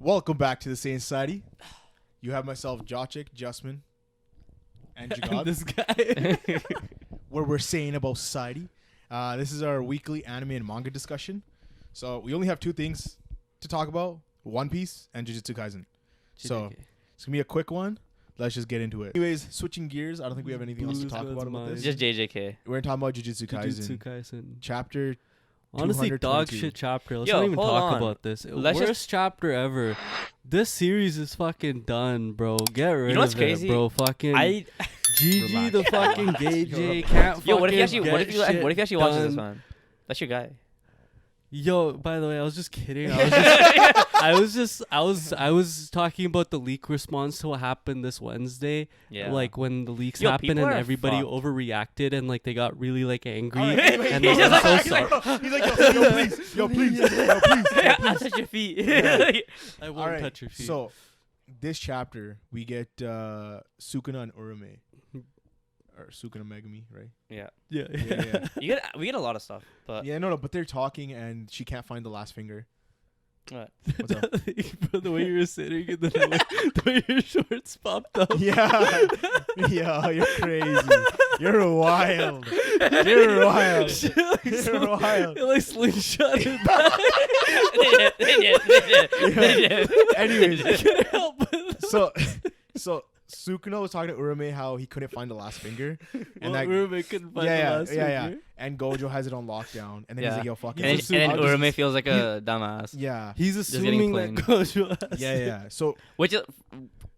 Welcome back to the Sayin Society. You have myself, Jochik, Justman, and Jagad. This guy. Where we're saying about society. This is our weekly anime and manga discussion. So we only have two things to talk about: One Piece and Jujutsu Kaisen. So it's gonna be a quick one. Let's just get into it. Anyways, switching gears. I don't think we have anything else to talk about this. Just JJK. We're talking about Jujutsu Kaisen. Chapter. Honestly, dog shit chapter. Let's Yo, not even talk on. about this. Let's Worst chapter ever. This series is fucking done, bro. Get rid what's of crazy? it, bro. Fucking I GG Relax. the fucking gay J can't Yo, what fucking if you actually watches this, done. man? That's your guy. Yo, by the way, I was just kidding. I was talking about the leak response to what happened this Wednesday. Yeah. Like when the leaks Yo, happened people and are everybody fucked. overreacted and like they got really like angry. All right, And he's like, like, I'm he's so like, sorry. he's like, yo, please. I touch your feet. I won't All right, touch your feet. so this chapter we get Sukuna and Urame, or Sukuna Megami, right? Yeah. yeah. We get a lot of stuff, but Yeah, no, but they're talking and she can't find the last finger. what? What's up? Bro, the way you were sitting and the way your shorts popped up. Yeah, you're crazy. You're wild. You're wild. You're wild. It like slingshotted They did. Anyways, I couldn't help it. so Sukuna was talking to Urame how he couldn't find the last finger, and that roommate couldn't find the last finger. and Gojo has it on lockdown, and then he's like, yo, fuck it. And I'll then just- Urame feels like a dumbass. Yeah, He's getting assuming that claimed. Gojo has yeah. So Which is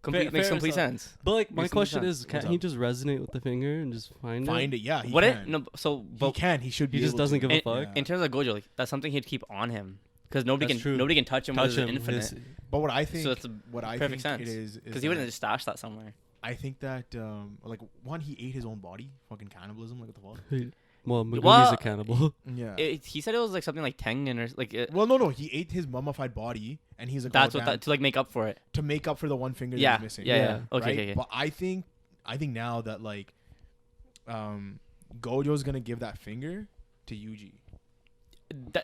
Fair makes complete stuff. sense. But like my Makes question sense. is, can't What's he up? just resonate with the finger and just find find it? it. Yeah, he What can. it? No, so He but can. He should be. He just able doesn't to. give a in, fuck. in terms of Gojo, like that's something he'd keep on him because nobody That's true. can touch him Touch with him. infinite. His- But what I think, So it's a what I perfect think sense. it is because he that wouldn't just stash that somewhere. I think that like one, he ate his own body. Fucking cannibalism. Like what the fuck? well, Megumi's Well, a cannibal. Yeah. He said it was like something like Tengen or like Well, no. He ate his mummified body, and he's like, that's oh, what damn, that to like make up for it. to make up for the one finger Yeah, that he's missing. yeah. Yeah. Okay, right? okay. But I think now that like, Gojo's gonna give that finger to Yuji,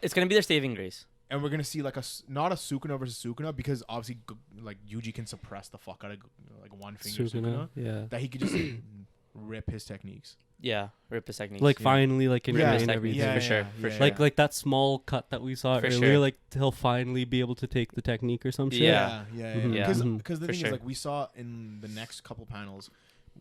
It's gonna be their saving grace. and we're gonna see like not a Sukuna versus Sukuna, because obviously like Yuji can suppress the fuck out of like one finger Sukuna, yeah. that he could just rip his techniques. Yeah, rip his techniques. Like Yeah. finally, like Rip ingrain his everything. techniques, Yeah, for sure, yeah, for yeah. sure. Like that small cut that we saw For earlier, sure. like he'll finally be able to take the technique or some shit. Yeah. Mhm. Yeah. Because Mhm. the For thing sure. is, like, we saw in the next couple panels,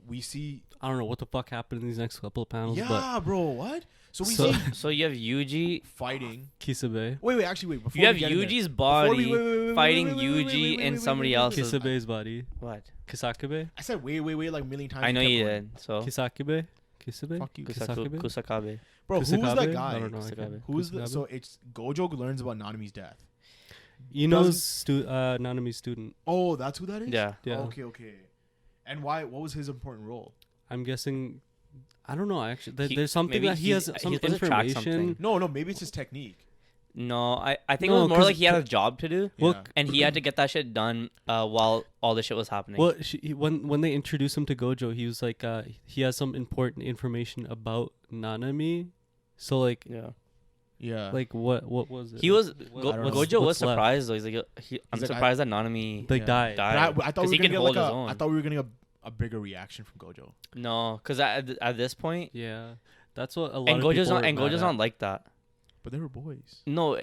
we see I don't know what the fuck happened in these next couple of panels, but yeah, bro, what? So we So- see So you have Yuji. fighting. Kisabe. Wait, actually, wait. Before You have we get in there- Yuji's before body wait, fighting wait, Yuji wait, and wait, somebody wait, else's. Kisabe's body. What? Kisakabe? I said wait, like a million times. I know kept you going. did. So Kisakibe? Kisabe? Fuck you. Kusakabe? Kusakabe. Bro, who's Kusakabe? that guy? I don't know. I Kusakabe. can't- Who's the? Kusakabe? So it's Gojo learns about Nanami's death. Ino's doesn't- Nanami's student. Oh, that's who that is. Yeah. Yeah. Okay. And why? What was his important role? I'm guessing. I don't know. Actually, He- there's something maybe that he has some supposed to track information. something. No, maybe it's his technique. No, I think No, it was more 'cause like he had a job to do, Well, Yeah. and he had to get that shit done while all this shit was happening. Well, when they introduced him to Gojo, he was like, he has some important information about Nanami. So like, Yeah. like what was it? He was What- I don't know. Gojo was what's left? surprised though. He's like, I'm like, surprised that Nanami Like Yeah. died. died. But I thought 'Cause we he were can gonna hold get his like own. I thought we were getting a bigger reaction from Gojo. No, because at this point, Yeah, that's what a lot and of Gojo's people not were and mad Gojo's at. not like that. But they were boys. No,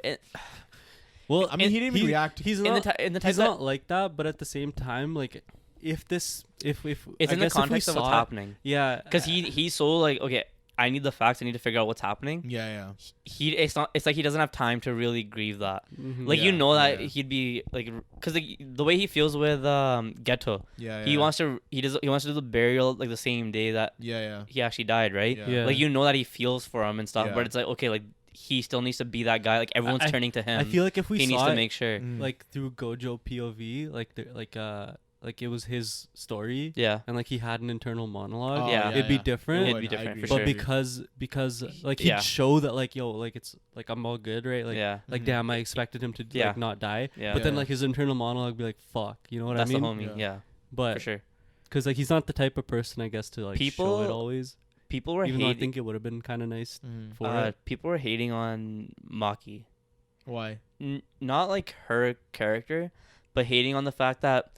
Well, I mean, he didn't even react. He's in not. the type He's that not like that, but at the same time, like if it's I in the guess if we context of what's saw it- happening. Yeah, Because he's so like, okay, I need the facts. I need to figure out what's happening. Yeah. It's like he doesn't have time to really grieve that. Mhm. Like Yeah, you know that yeah. he'd be like, because the way he feels with Geto, Yeah. he wants to do the burial like the same day that Yeah. he actually died, right? Yeah. Yeah. Like you know that he feels for him and stuff, Yeah. but it's like, okay, like he still needs to be that guy. Like everyone's I- turning to him. I feel like if we he needs saw to it, make sure. Mm. like through Gojo POV, like it was his story, Yeah. and like he had an internal monologue. Oh, Yeah. it'd be different. It'd be I different agree. for But sure. because like he'd Yeah. show that like yo like it's like I'm all good, right? Like Yeah. like Mhm. damn, I expected him to Yeah. like not die. Yeah. But then Yeah. like his internal monologue be like fuck, you know what That's I mean? the homie. Yeah. Yeah. But For sure. because like he's not the type of person I guess to like show People it always. People were Even though I hating. think it would have been kind of nice Mm. for it. People were hating on Maki. Why? Not like her character, but hating on the fact that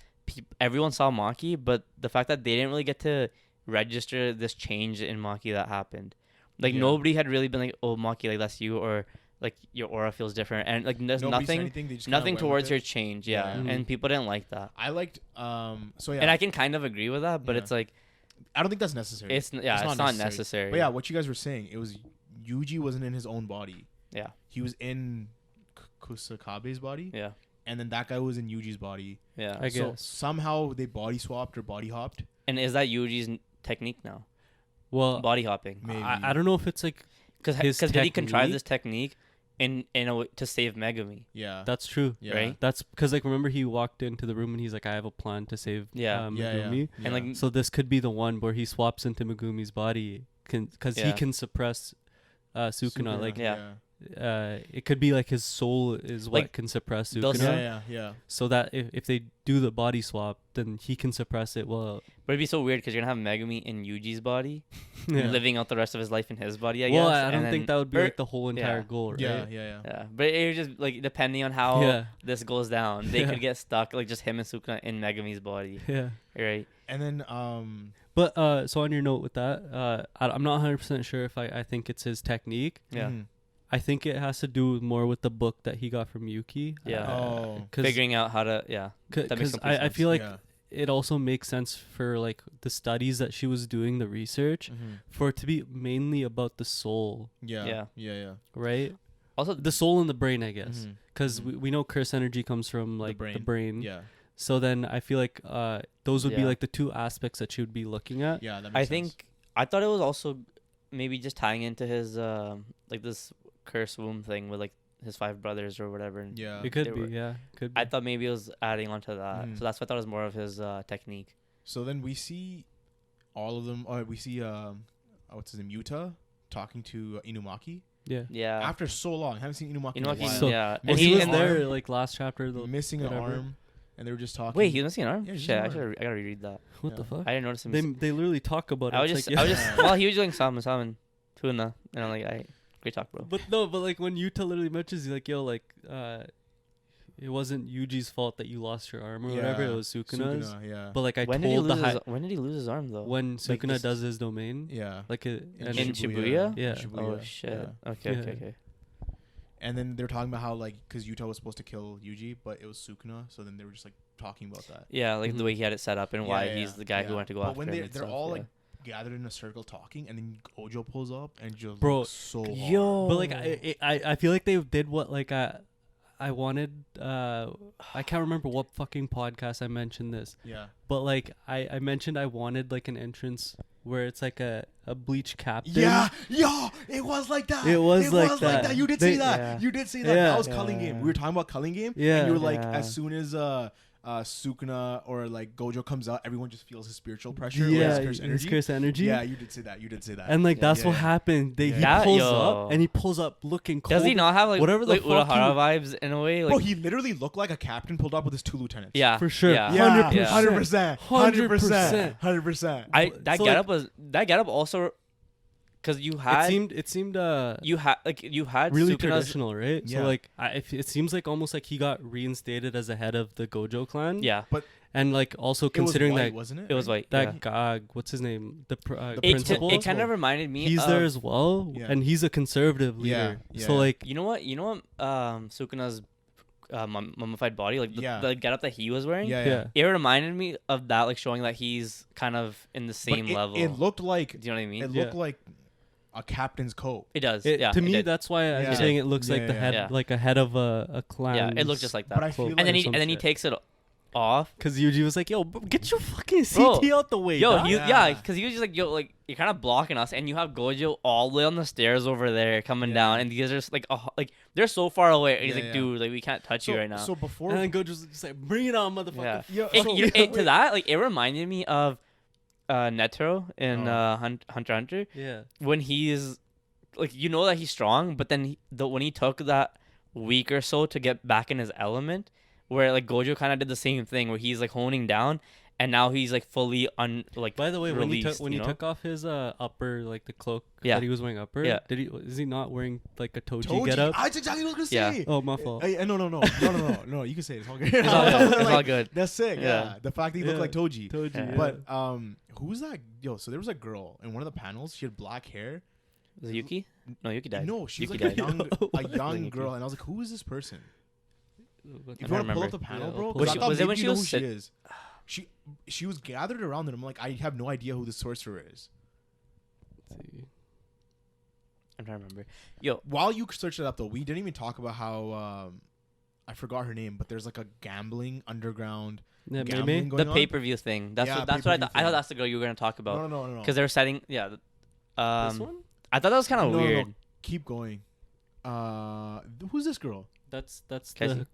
everyone saw Maki, but the fact that they didn't really get to register this change in Maki that happened. Like nobody had really been like, oh Maki, like that's you, or like your aura feels different, and like there's Nobody said nothing anything, they just nothing kinda went towards with your it. change. Yeah. And people didn't like that. I liked so yeah. And I can kind of agree with that, but Yeah. it's like I don't think that's necessary. it's not necessary. But yeah, what you guys were saying, it was Yuji wasn't in his own body. Yeah. He was in Kusakabe's body. Yeah. And then that guy was in Yuji's body. Yeah. I So guess. somehow they body swapped or body hopped. And is that Yuji's technique now? Well, Body hopping. Maybe. I don't know if it's like Because did he contrive technique? this technique in a way to save Megumi? Yeah. that's true. Yeah. right? That's because like remember he walked into the room and he's like, I have a plan to save Yeah. Megumi. Yeah. And like So this could be the one where he swaps into Megumi's body, because he Yeah. can suppress Sukuna. Like Yeah. it could be like his soul is what Like, can suppress they'll Sukuna. Yeah. So that if they do the body swap, then he can suppress it. Well, but it'd be so weird because you're gonna have Megumi in Yuji's body, yeah. living out the rest of his life in his body. I Well, guess. I and don't then- think that would be or- like the whole entire yeah. goal, right? Yeah. Yeah, but it was just like depending on how Yeah. this goes down, they Yeah. could get stuck like just him and Sukuna in Megumi's body, Yeah. right? And then But so on your note with that, I'm not 100% sure if I think it's his technique. Yeah, mhm. I think it has to do more with the book that he got from Yuki. Yeah. Oh. figuring out how to that makes Because complete I sense. feel like Yeah. it also makes sense for like the studies that she was doing, the research, Mhm. for it to be mainly about the soul, Yeah. Yeah. right? Also, The soul and the brain, I guess. Mhm. Because we know curse energy comes from like the brain. Yeah. So then I feel like those would be Yeah. like the two aspects that she would be looking at. Yeah. That I makes think I thought it was also maybe just tying into his like this curse womb thing with like his 5 brothers or whatever. And Yeah. It could They be, were- yeah. Could be. I thought maybe it was adding on to that, Mhm. so that's why I thought it was more of his technique. So then we see all of them. We see what's his name, Yuta, talking to Inumaki. yeah. Yeah, After so long, I haven't seen Inumaki in a Inumaki, while. So- yeah, Well, and he was and there arm- like last chapter. missing an whatever. arm, and they were just talking. Wait, he was missing an arm. Yeah, he's Shit, missing an I gotta reread that. What the Yeah. fuck? I didn't notice him. They literally talk about it. I was It's just, like, I was yeah. just, well, he was doing salmon, tuna, and I'm like, great talk, bro. But no, but like when Yuta literally mentions, he's like, yo, like, it wasn't Yuji's fault that you lost your arm or whatever. It was Sukuna's. Sukuna, yeah. But like I When did he told the lose? high When did he lose his arm though? when Like Sukuna this- does his domain, Yeah. like it, and In Shibuya? Yeah. Oh shit. Yeah. Okay, Yeah. okay. And then they're talking about how like because Yuta was supposed to kill Yuji, but it was Sukuna. So then they were just like talking about that. Yeah, like Mhm. the way he had it set up and Yeah, why yeah, he's the guy who yeah. went to go But after when him. they're and they're stuff, all yeah. like gathered in a circle talking, and then Gojo pulls up and just Bro, looks so hard. Yo. But like I feel like they did what like I wanted. I can't remember what fucking podcast I mentioned this, Yeah. but like I mentioned I wanted like an entrance where it's like a bleach captain. Yeah, yo, it was like that. It was like that. You did They- say that. Yeah. You did say that. Yeah. That was Culling Game. We were talking about Culling Game. Yeah. And you were like, Yeah. as soon as Sukuna or like Gojo comes out, everyone just feels his spiritual pressure. or Yeah, his curse energy. his curse energy. Yeah, you did say that. You did say that. And like Yeah. that's what Yeah. happened. He Yeah. pulls Yo. up and he pulls up looking cold. Does he not have like whatever the like fuck Urahara vibes in a way? Like, Bro, he literally looked like a captain pulled up with his 2 lieutenants. yeah, For sure. Yeah. Yeah. 100%. 100%. 100%. That So, get up also because you had it seemed you had really Sukuna's- traditional, right? Yeah. So like it seems like almost like he got reinstated as the head of the Gojo clan. Yeah, And like also It was considering white, that wasn't it? it was white. that what's his name? The It principal. kind of reminded me. He's of, there as well, Yeah. and he's a conservative leader. Yeah, So yeah. like You know what? Sukuna's mummified body, like the getup that he was wearing. Yeah, yeah. yeah. It reminded me of that, like showing that he's kind of in the same But level. It looked like Do you know what I mean? it Yeah. looked like a captain's coat. It does. it, yeah. to it me did. that's why I'm Yeah. saying it looks like Yeah, the yeah, head yeah. like a head of a clan. Yeah, it looked just like that. But I feel Cloak like and then he takes it off. Because Yuji was like, "Yo, get your fucking Bro, CT out the way." Yo, dog." yeah, because he was just like, yo, like you're kind of blocking us, and you have Gojo all the way on the stairs over there coming Yeah. down, and these guys are just like they're so far away. And he's Yeah, like, yeah. dude, like we can't touch you right now. So before And then Gojo's just like, "Bring it on, motherfucker." Yeah. Yeah, To that, like it reminded me of Netero in Oh. Hunter x Hunter Yeah. when he's like, you know that he's strong, but then when he took that week or so to get back in his element, where like Gojo kind of did the same thing, where he's like honing down, and now he's like fully By the way, when he released, you know? took off his upper, like the cloak Yeah. that he was wearing upper, Yeah. is he not wearing like a Toji Toji. getup? That's exactly what I was gonna Yeah. say. Oh, my fault. Hey, no. You can say it. It's all good. It's all good. It's Like, all good. That's sick. Yeah. Yeah. The fact that he looked Yeah. like Toji. Toji. Yeah. Yeah. But who's that? Yo, so there was a girl in one of the panels. She had black hair. Was it Yuki? No, Yuki died. No, she was Yuki like died. a young Yuki. girl, and I was like, who is this person? If you don't want to pull remember. up the panel, Yeah, bro, I'll 'cause Was I she- thought was it maybe when you she know was who sit- she is. She was gathered around them. I'm like, I have no idea who this sorcerer is. Let's see. I'm trying to remember. Yo, While you search it up, though, we didn't even talk about how I forgot her name, but there's like a gambling underground Yeah, gambling Mei. going the on. pay per view thing. That's Yeah, what I pay-per-view thought. I thought thing. that's the girl you were gonna talk about. No. Because they were setting. Yeah. This Um, one? I thought that was kind of No, no, no. weird. Keep going. Who's this girl? That's Cassie?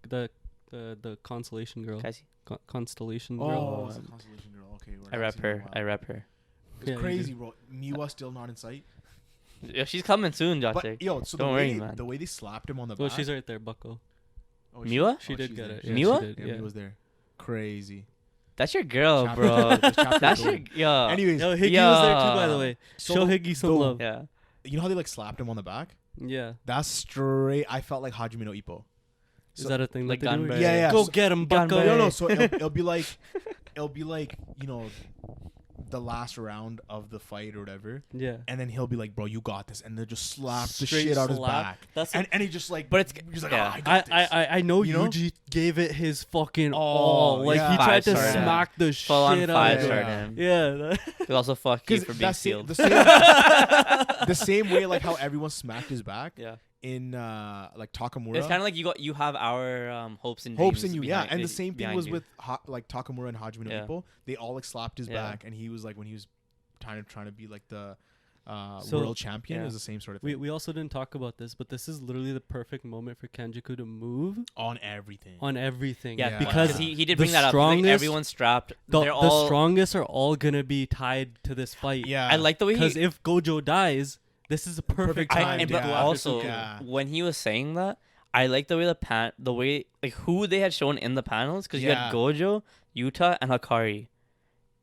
the consolation girl. Cassie? Constellation Oh, girl. it's a constellation girl. Okay, we're I not rep seeing her in a her. while. I rep her. It's Yeah, you crazy, do. bro. Miwa still not in sight. Yeah, she's coming soon, Josh. But yo, so Don't worry, the man. way they slapped him on the Oh, back. she's right there, Bucko. Oh, Miwa? She did she's get there. it. She's Yeah, Miwa? she did. Yeah, Yeah. Miwa's there. Crazy. That's your girl, Chapter- bro. this chapter That's is your over. yo. Anyways, Yo, Higgy was there too, by the Yeah. way. so Show Higgy some the- love. Yeah. You know how they like slapped him on the back? Yeah. That's straight. I felt like Hajime no Ippo. Is So- that a thing like that they do? Gunbei. Yeah, yeah. Go So- get him, Gunbei. Bucko. No. So it'll be like, you know, the last round of the fight or whatever, Yeah. and then he'll be like, "Bro, you got this," and they'll just slap the Straight shit out his slap. back. That's And he just like, But it's- he's like, yeah. "Oh, I got this." I know You know? Yuji gave it his fucking Oh, all. Like yeah. he tried to Five-star, yeah. smack the Full on shit out five of star him. Yeah. him. Yeah. He also fuck you 'Cause for being that's sealed. the same way like how everyone smacked his back Yeah. in like Takamura. It's kind of like you have our hopes and Hopes dreams in you, yeah. behind- And the same thing behind was you. with like Takamura and Hajime no Yeah. Ippo. They all like slapped his Yeah. back, and he was like when he was trying to be like the So- world champion. It Yeah. was the same sort of thing We also didn't talk about this, but this is literally the perfect moment for Kenjaku to move on everything. on everything. Yeah, Yeah. Because he did the bring that up. Like, strongest- everyone's strapped. the They're all. strongest are all gonna be tied to this fight. Yeah, I like the way Because he. if Gojo dies, this is a perfect time time. and to but go yeah. after also Sukuna. Yeah. when he was saying that, I like the way the way like who they had shown in the panels because you Yeah. had Gojo, Yuta, and Hakari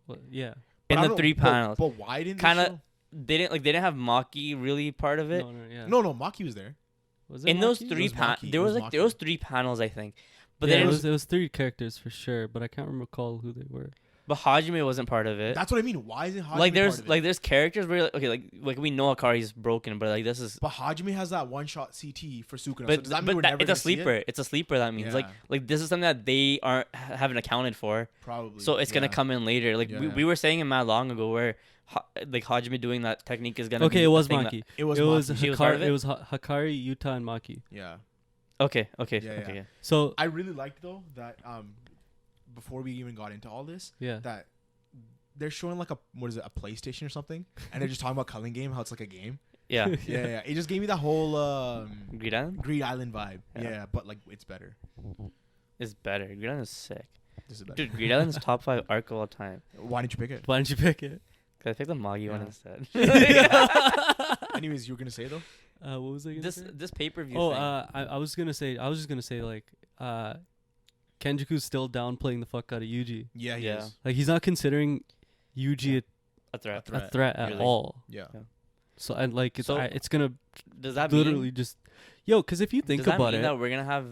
Well, yeah. But in I the don't- three panels. But why didn't Kinda- they show? They didn't have Maki really part of it. Yeah. No, Maki was there. Was it In those Maki? three was Maki. there It was was like there Maki. was three panels I think, but yeah, then it was 3 characters for sure, but I can't recall who they were. but Hajime wasn't part of it. That's what I mean. Why isn't Hajime Like part of there's it? like there's characters where okay like we know Akari's broken, but like this is. But Hajime has that one shot CT for Sukuna. But, so does that mean we're never it's a gonna see it? sleeper. It's a sleeper. That means Yeah. like this is something that they haven't accounted for. Probably. So it's gonna yeah. come in later. Like Yeah. we were saying it mad long ago, where like Hajime doing that technique is gonna. Okay, be it a was thing that- Maki. It was. It was Maki. She was part of Hakari. it? It was Hakari, Yuta, and Maki. Yeah. Okay. Yeah. Yeah. So I really liked though that before we even got into all this, yeah, that they're showing like a PlayStation or something, and they're just talking about Culling Game, how it's like a game. Yeah. Yeah. It just gave me that whole Greed Island Greed Island vibe. Yeah. Yeah, but like it's better. is better. Greed Island is sick. This is better. Dude, Greed Island's top 5 arc of all time. Why didn't you pick it? Why didn't you pick it? Cause I picked the Magi one Yeah. instead. Anyways, you were gonna say though. What was I gonna this say? this pay per view. Oh, thing. I was just gonna say like, Kenjaku's still downplaying the fuck out of Yuji. Yeah, he Yeah. is. Like he's not considering Yuji a threat. threat. a threat at Really? all. Yeah. So and like it's So, it's gonna Does that literally mean? just because if you think Does that about mean it, that we're gonna have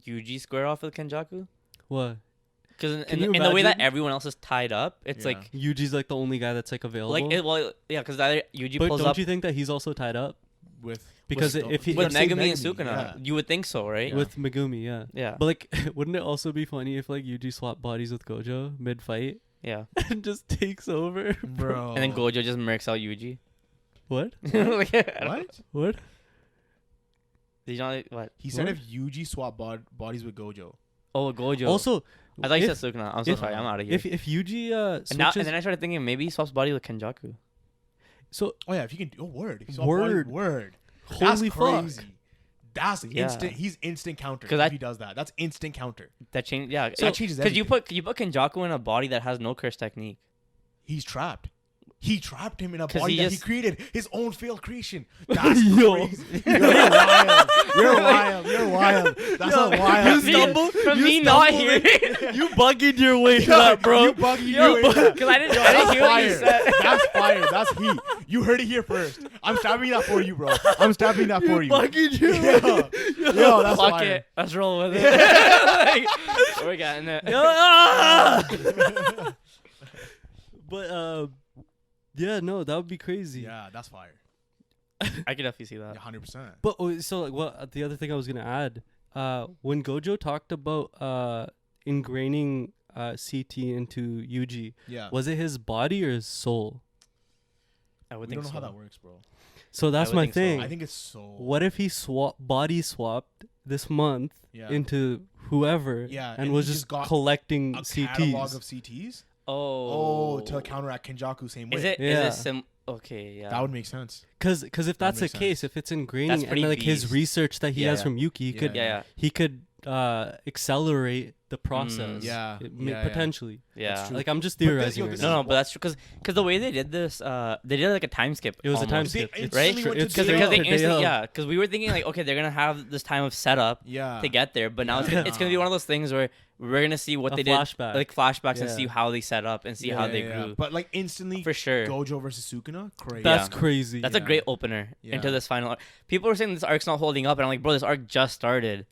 Yuji square off with Kenjaku? what Because Can in you the way that imagine? everyone else is tied up, it's Yeah. like Yuji's like the only guy that's like available. yeah, because either Yuji but pulls don't up you think that he's also tied up With Because with if he- with let's say Megumi and Megumi, Sukuna. yeah. You would think so, right? Yeah. with Megumi? Yeah. Yeah. But like, wouldn't it also be funny if like Yuji swapped bodies with Gojo mid fight Yeah. and just takes over? bro. And then Gojo just murks out Yuji. What? Like, What? What? Did you not what? He said What? if Yuji swapped bodies with Gojo. Oh, Gojo. Also, I thought you if- said Sukuna. I'm so if- sorry. I'm out of here. if Yuji and, now, switches, and then I started thinking maybe he swaps body with Kenjaku. so Oh yeah, if you can. Oh word. If you swap Word. word. holy That's fuck. crazy. That's Yeah. instant. He's instant counter. 'Cause if I- he does that, that's instant counter. That changed. Yeah. That changes Because you everything. put Kenjaku in a body that has no curse technique. He's trapped. He trapped him in a 'Cause body he that he just- created, his own failed creation. That's Yo. crazy. You're wild. You're wild. You're wild. That's a wild. you stumbled- From you me not stumbled hearing. You bugged your way to that, bro. You buggy. Yo, You heard because I didn't that's hear what you fire. said. That's fire. That's heat. You heard it here first. I'm stabbing that for you, bro. I'm stabbing that for you. bugged your Yo, that's Fuck fire. it. Let's roll with it. Like, we're getting it. But yeah, no, that would be crazy. Yeah, that's fire. I could definitely see that. 100%. But so like, what the other thing I was gonna add, when Gojo talked about ingraining CT into Yuji, Yeah. was it his body or his soul? I would We think don't know so. how that works, bro. So that's would my think so. thing. I think it's so. What if he body swapped this month Yeah. into whoever, Yeah, and and was he just just got collecting a catalog CTs? of CTs? Oh. Oh, to counteract Kenjaku same way. Is it? Yeah. Is it okay. Yeah. That would make sense. Because if that's the makes case, sense. if it's ingraining That's and pretty like his beast. research that he Yeah, has yeah. from Yuki, he could yeah. he could accelerate the process. Yeah, It yeah. potentially. Yeah. That's true. Like I'm just But this- theorizing. yo, right this now. No, but that's true because the way they did this, they did like a time skip. It was a time almost. skip. They It's right? instantly went to It's Because day straight they of. to day instantly, of. yeah, because we were thinking like, okay, they're gonna have this time of setup Yeah. to get there, but now Yeah. it's gonna be one of those things where we're gonna see what A they flashback. did, like flashbacks, and Yeah. see how they set up and see how they grew. But like instantly, For sure. Gojo versus Sukuna, crazy. That's Yeah. crazy. That's a Yeah. great opener Yeah. into this final arc. People were saying this arc's not holding up, and I'm like, bro, this arc just started.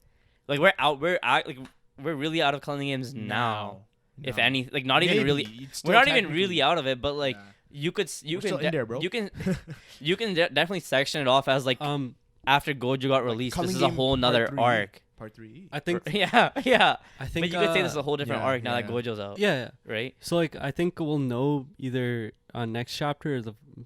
Like we're really out of Culling Games now. If No. any, like not even Maybe. really, It's still we're not even technically- really out of it, but like Yeah. you could We're still in there, bro. you can definitely section it off as like after Gojo got released, Culling this is a Game whole Part nother 3. arc. Part 3. I think. Yeah. I think. But you could say this is a whole different yeah, arc now yeah, that yeah. Gojo's out. Yeah. Right. So like I think we'll know either next chapter or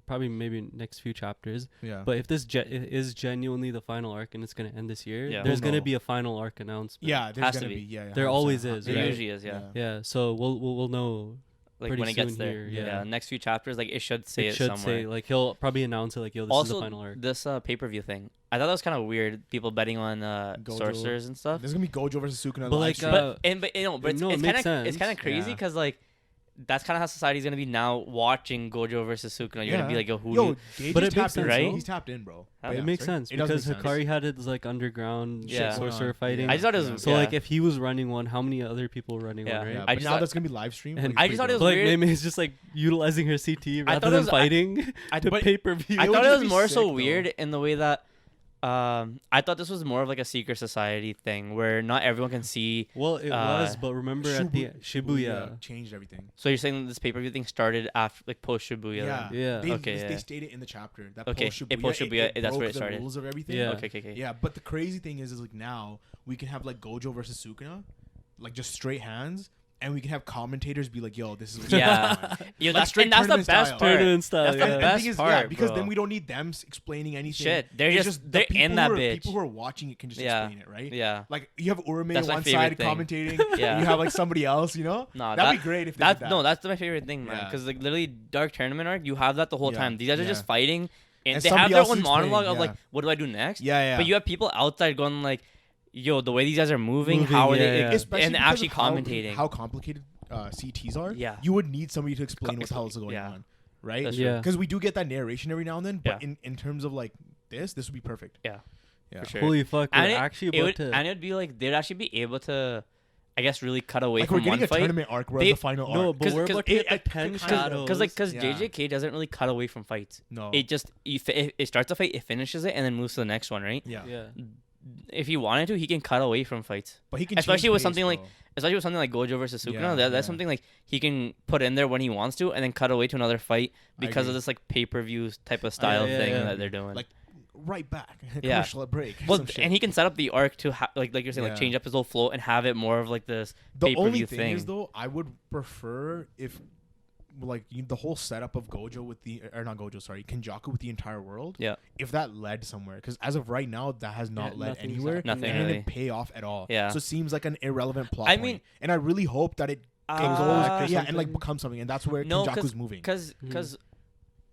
probably maybe next few chapters. Yeah. But if this is genuinely the final arc and it's gonna end this year, Yeah. there's We'll gonna know. be a final arc announcement. Yeah, there's Has to gonna be. be. Yeah, There 100%. always is, There right? usually is. Yeah. Yeah. So we'll know. Like Pretty when it gets soon there. here, Yeah. yeah. Next few chapters, like it should say It it should somewhere. say like he'll probably announce it like, yo, this is Also, the final arc. this pay-per-view thing, I thought that was kind of weird. People betting on Gojo. sorcerers and stuff. There's gonna be Gojo versus Sukuna. But, live like, stream. But it's no, it it's makes kind of sense. crazy Yeah. because like that's kind of how society's gonna be now watching Gojo versus Sukuna. You're gonna be like, yo, who? Yo, Gage But is it makes tapped in, sense, right? He's tapped in, bro. Huh? But It yeah, makes sorry. sense It does because make sense. Hikari had his like underground Yeah. sorcerer Yeah. fighting. I just thought it was So yeah. like if he was running one, how many other people were running Yeah. one, right? Yeah, I but just now thought- that's gonna be live stream. And I just thought it was But like weird. maybe it's just like utilizing her CT I rather thought it than was- fighting to but pay per view. I It would thought it just was be more sick, so though. weird in the way that I thought this was more of like a secret society thing where not everyone can see. Well, it was, but remember at the Shibuya. changed everything. So you're saying this pay-per-view thing started after like post Shibuya? Yeah, then? Yeah. They, Okay, They yeah. stated in the chapter that Okay, post-Shibuya, post-Shibuya, that's broke where it the started. rules of everything. Yeah. Okay. Yeah, but the crazy thing is like now we can have like Gojo versus Sukuna, like just straight hands, and we can have commentators be like, "Yo, this is what's Yeah. going on." Yo, Like, that's straight and that's the tournament best style. part. Tournament style, That's the yeah. And the best thing is, part, yeah, because bro. then we don't need them explaining anything. Shit, they're It's just the they're people in that who are, bitch. People who are watching it can just Yeah. explain it, right? Yeah. Like you have Urame That's on my one favorite side thing. commentating, Yeah. and you have like somebody else, you know? No, That'd be great if they that's did that. no, that's my favorite thing, man. Yeah. Because like literally Dark Tournament arc, you have that the whole Yeah, time. These guys are yeah. just fighting, and And they have somebody their else own is explaining, monologue of yeah. like, what do I do next? Yeah. But you have people outside going like, yo, the way these guys are moving, how are yeah, they, yeah. Especially and because actually of how- commentating. how complicated CTs are. Yeah. You would need somebody to explain what the hell is going Yeah. on, right? That's Yeah. Because we do get that narration every now and then, but Yeah. in terms of like this would be perfect. Yeah. Yeah. For sure. Holy fuck, and we're it, actually it about would, to. and it'd be like they'd actually be able to, I guess, really cut away Like we're from getting one a fight. tournament arc, whereas They- the final No, arc. but we're 'cause about to get it- the it 10 kinda- shadows. Because Yeah. JJK doesn't really cut away from fights. No. It just it starts a fight, it finishes it, and then moves to the next one, right? yeah. Yeah. If he wanted to, he can cut away from fights. But he can Especially change with pace, something like- bro. Especially with something like Gojo versus Sukuna, Yeah, that's yeah. something like he can put in there when he wants to, and then cut away to another fight because of agree. this like pay-per-view type of style yeah, thing yeah. that they're doing. Like, right back. Yeah. Commercial break. well, some shit. and he can set up the arc to like you're saying, like Yeah. change up his whole flow and have it more of like this The pay-per-view only thing. thing is though, I would prefer if like the whole setup of Gojo with the or not Gojo, sorry, Kenjaku with the entire world. Yeah. If that led somewhere, because as of right now, that has not Yeah, led nothing's anywhere. happening. Nothing and it really. didn't pay off at all. Yeah. So it seems like an irrelevant plot. I point. mean- and I really hope that it Uh, goes, yeah, and something. like becomes something, and that's where No, Kenjaku's moving. Because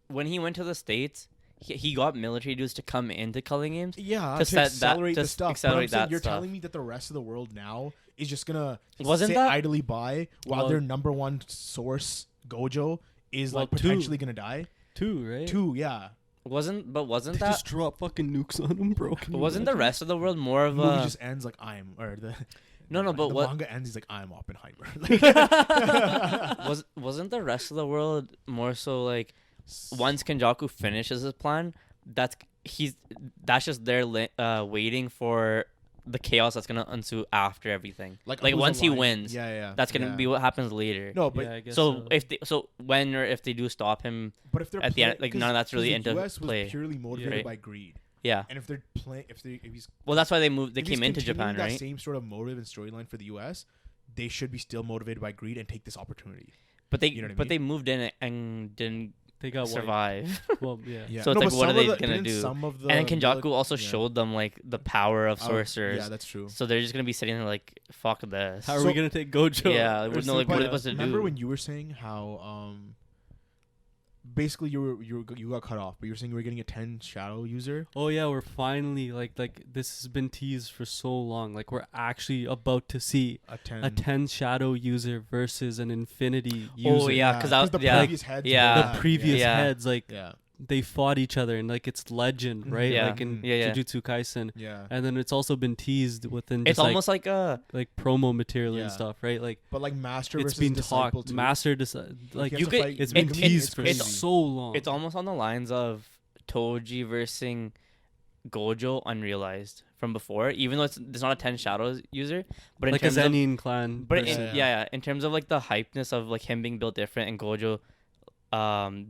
when he went to the States, he got military dudes to come into Culling Games. Yeah, to to set that- accelerate to the stuff. accelerate but I'm saying that you're stuff. telling me that the rest of the world now is just gonna Wasn't sit that- idly by while Well- their number one source Gojo is Well, like potentially gonna die. 2, right? 2, yeah. Wasn't They that just drop fucking nukes on him, bro. Can you wasn't the imagine? rest of the world more of The movie a just ends like the No, but the what- manga ends? He's like, I'm Oppenheimer. wasn't the rest of the world more so like once Kenjaku finishes his plan, that's just there waiting for the chaos that's gonna ensue after everything. Like who's once he aligned? wins, yeah, that's gonna yeah. be what happens later. No, but Yeah, I guess so if they do stop him, but if they're at the end, like, 'cause- none of that's really 'cause the into US play. was purely motivated Right. by greed, yeah. and if they're playing, if he's Well, that's why they if he's came into continuing Japan, that right? same sort of motive and storyline for the US, they should be still motivated by greed and take this opportunity. But they You know what I mean? they moved in and didn't They got wiped. survive. Well, yeah. Yeah. So it's No, like, but what are some they of the- gonna didn't do? Some of the And then Kenjaku also yeah. showed them like the power of sorcerers. Yeah, that's true. So they're just gonna be sitting there like, fuck this. How are we gonna take Gojo? Yeah, Or no, like, what are they supposed to Remember do? when you were saying how basically you got cut off, but you were saying you were getting a 10 shadow user. Oh yeah, we're finally like this has been teased for so long. Like we're actually about to see A 10. a 10 shadow user versus an infinity user. Oh yeah, because the yeah, previous heads. yeah. were The bad, previous Yeah. heads, like Yeah. they fought each other and like it's legend, Mhm. right? Yeah. Like in Yeah. Jujutsu Kaisen. Yeah. And then it's also been teased within It's just almost like like promo material Yeah. and stuff, right? Like But like master it's versus been disciple talked. too. Master like He has you to could- fight- it's it been can be- teased for crazy. so long. it's almost on the lines of Toji versus Gojo unrealized from before, even though it's not a 10 shadows user, but in like a terms of Zenin clan. but person. in terms of like the hypeness of like him being built different and Gojo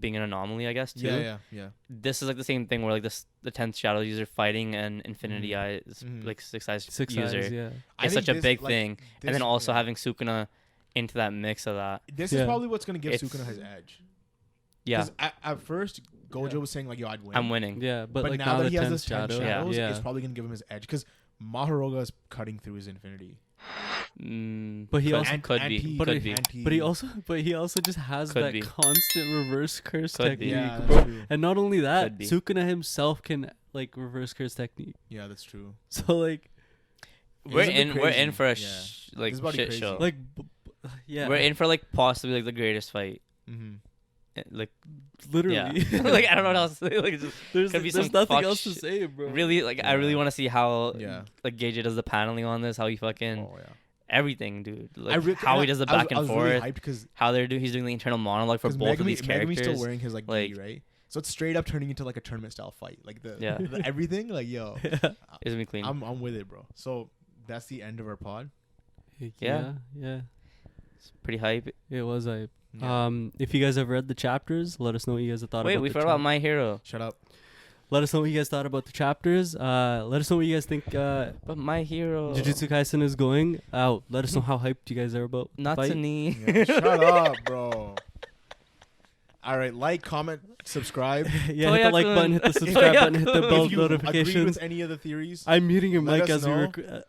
being an anomaly, I guess too. Yeah. This is like the same thing where like the 10th shadow user fighting an Infinity Mhm. Eyes Mhm. like six eyes Six user. eyes, yeah. I It's think such a this, big like, thing, and this- then also yeah. having Sukuna into that mix of that. This Yeah. is probably what's gonna give It's- Sukuna his edge. Yeah, 'Cause at first Gojo was saying like, "Yo, I'd win." I'm winning. Yeah, but like now that the he has 10th this 10 shadow, shadows, yeah. it's probably gonna give him his edge because Maharoga is cutting through his infinity. But he could, also- could be, anti- but could it- be. But he also just has Could that be. constant reverse curse Could be. technique, Yeah, bro. that's true. And not only that, Could be. Sukuna himself can like reverse curse technique. Yeah, that's true. So like We're It's a bit in. We're crazy. in for a Yeah. like This is about to be shit crazy. show. like yeah, We're in for like possibly like the greatest fight. Mm-hmm. Like literally. yeah. Like I don't know what else to say. Like just there's could be there's some nothing fuck else to shit. say, bro. really like I really Yeah. want to see how Yeah. like Gage does the paneling on this. How he fucking Oh yeah. everything, dude. Like how he does the I was- back I and was forth. really hyped because How he's doing the internal monologue for both of these Megumi's characters. still wearing his like like- gi, right? So it's straight up turning into like a tournament style fight. Like the, Yeah. the everything. Like yo, It's gonna be clean. I'm with it, bro. So that's the end of our pod. yeah. It's pretty hype. It was hype. Yeah. If you guys have read the chapters, let us know what you guys have thought Wait, about we the forgot about My Hero. Shut up. Let us know what you guys thought about the chapters. Let us know what you guys think But My Hero. Jujutsu Kaisen is going out. Let us know how hyped you guys are about the Not to fight. me. Yeah, shut up, bro. All right, like, comment, subscribe. Yeah, hit the like Toya-kun. button, hit the subscribe button, hit the Toya-kun. bell If you agreed notifications. with any of the theories, I'm muting your let mic us as we know. record.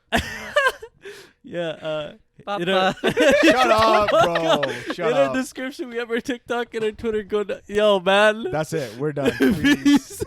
Yeah, Papa. shut up, bro. in Shut our up. description, we have our TikTok and our Twitter. Go, yo, man. That's it. We're done. Peace. Peace.